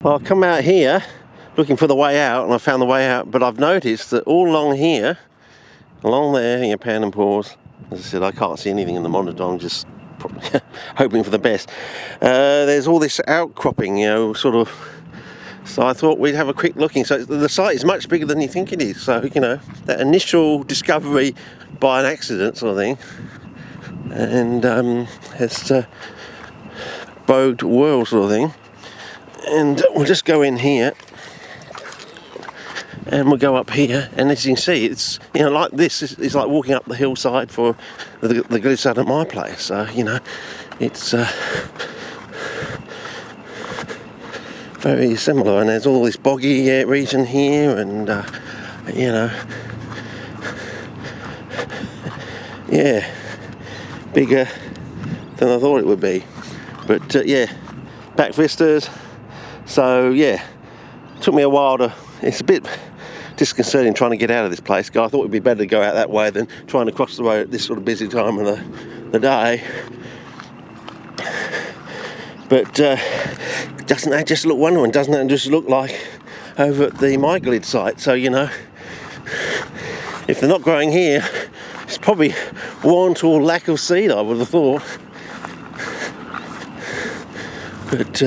Well, I've come out here looking for the way out, and I found the way out, but I've noticed that all along here, along there, you pan and pause. As I said, I can't see anything in the monitor, I'm just hoping for the best. There's all this outcropping, you know, sort of, so I thought we'd have a quick looking. So the site is much bigger than you think it is, so, you know, that initial discovery by an accident sort of thing, and has boded well sort of thing. And we'll just go in here and we'll go up here, and as you can see, it's, you know, like this is like walking up the hillside for the glid side of my place. So, you know, it's very similar, and there's all this boggy region here, and you know, yeah, bigger than I thought it would be, but yeah, back vistas. So yeah, took me a while to, it's a bit disconcerting trying to get out of this place. I thought it'd be better to go out that way than trying to cross the road at this sort of busy time of the day. But doesn't that just look wonderful? And doesn't that just look like over at the WASTELANDS site? So, you know, if they're not growing here, it's probably want or lack of seed, I would have thought. But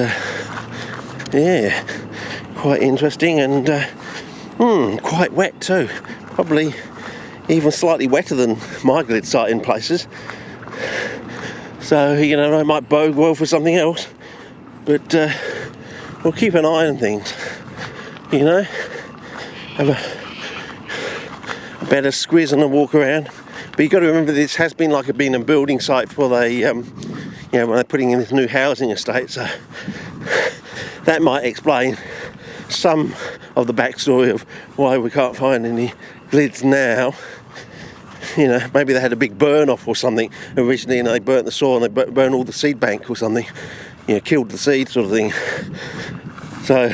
yeah, quite interesting, and quite wet too. Probably even slightly wetter than my glid site in places. So, you know, it might bode well for something else. But we'll keep an eye on things. You know, have a better squiz and a walk around. But you've got to remember, this has been like been a building site for they, you know, when they're putting in this new housing estate. So that might explain some of the backstory of why we can't find any glids now. You know, maybe they had a big burn off or something originally, and they burnt the soil and they burned all the seed bank or something. You know, killed the seed sort of thing. So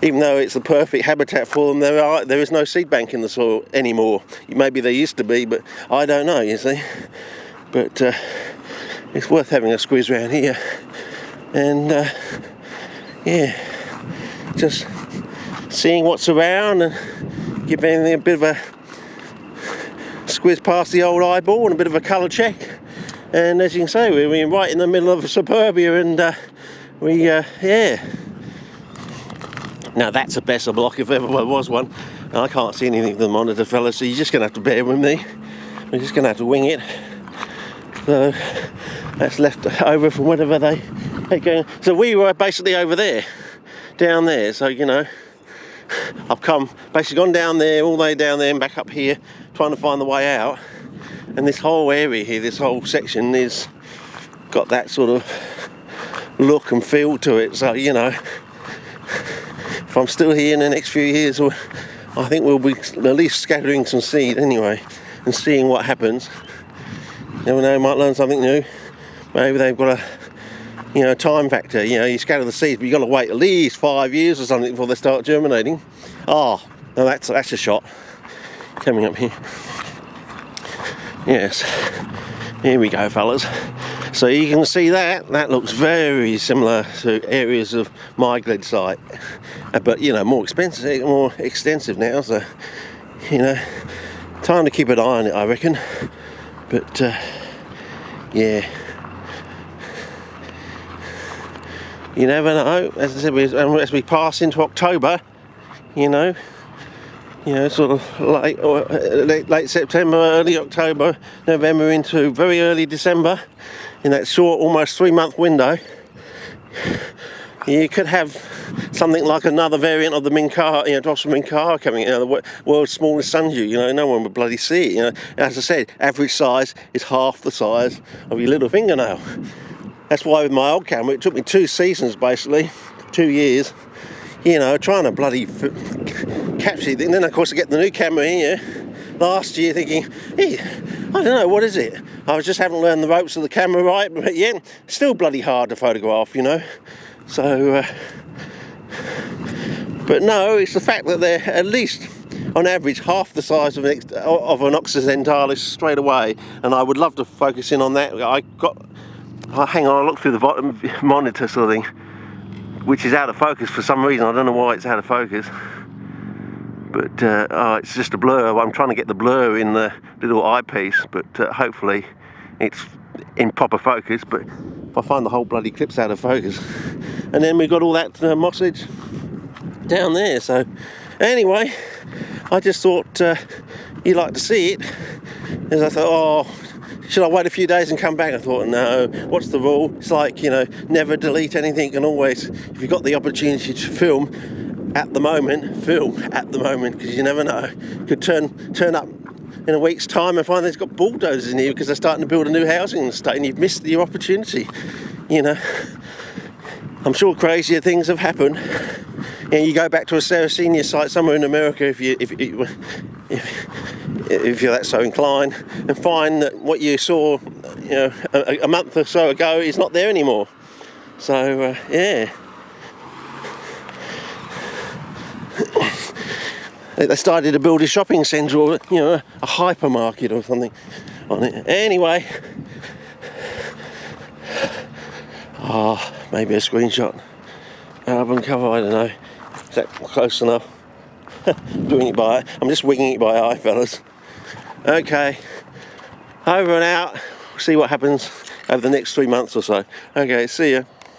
even though it's the perfect habitat for them, there is no seed bank in the soil anymore. Maybe there used to be, but I don't know, you see. But it's worth having a squeeze around here, and yeah, just seeing what's around and give anything a bit of a squeeze past the old eyeball and a bit of a colour check. And as you can see, we're right in the middle of suburbia, and yeah. Now that's a Besser block if ever there was one. I can't see anything from the monitor, fellas, so you're just going to have to bear with me. We're just going to have to wing it. So that's left over from whatever they go. So we were basically over there, down there. So, you know, I've basically gone down there, all the way down there and back up here, trying to find the way out. And this whole area here, this whole section is got that sort of look and feel to it. So, you know, if I'm still here in the next few years, I think we'll be at least scattering some seed anyway and seeing what happens. You never know, might learn something new. Maybe they've got a, you know, time factor. You know, you scatter the seeds, but you've got to wait at least 5 years or something before they start germinating. Oh, no, that's a shot coming up here. Yes, here we go, fellas. So you can see that looks very similar to areas of my glid site, but, you know, more expensive, more extensive now. So, you know, time to keep an eye on it, I reckon. But yeah, you never know. As I said, as we pass into October, you know, sort of late September, early October, November into very early December, in that short, almost 3-month window, you could have something like another variant of the Minkara, you know, Drossel Minkara coming, you know, the world's smallest sundew. You know, no one would bloody see it. You know, as I said, average size is half the size of your little fingernail. That's why with my old camera, it took me 2 seasons, basically, 2 years, you know, trying to bloody capture it. And then, of course, I get the new camera here last year thinking, hey, I don't know, what is it? I just haven't learned the ropes of the camera right, but yet, still bloody hard to photograph, you know. So, but no, it's the fact that they're at least, on average, half the size of an Oxus Dentalis straight away, and I would love to focus in on that. Hang on, I look through the bottom monitor sort of thing. which is out of focus for some reason. I don't know why it's out of focus, but it's just a blur. I'm trying to get the blur in the little eyepiece, but hopefully it's in proper focus. But if I find the whole bloody clip's out of focus, and then we've got all that mossage down there. So anyway, I just thought you'd like to see it, as I thought, oh, should I wait a few days and come back? I thought, no, what's the rule? It's like, you know, never delete anything, and always, if you've got the opportunity to film at the moment, because you never know. You could turn up in a week's time and find they've got bulldozers in here because they're starting to build a new housing estate, and you've missed your opportunity, you know. I'm sure crazier things have happened. And you go back to a Sarracenia site somewhere in America, if you're that so inclined, and find that what you saw, you know, a month or so ago is not there anymore. So yeah, they started to build a shopping centre, or, you know, a hypermarket or something on it. Anyway, maybe a screenshot, album cover, I don't know. Is that close enough? I'm just winging it by eye, fellas. Okay, over and out. See what happens over the next 3 months or so. Okay, see ya.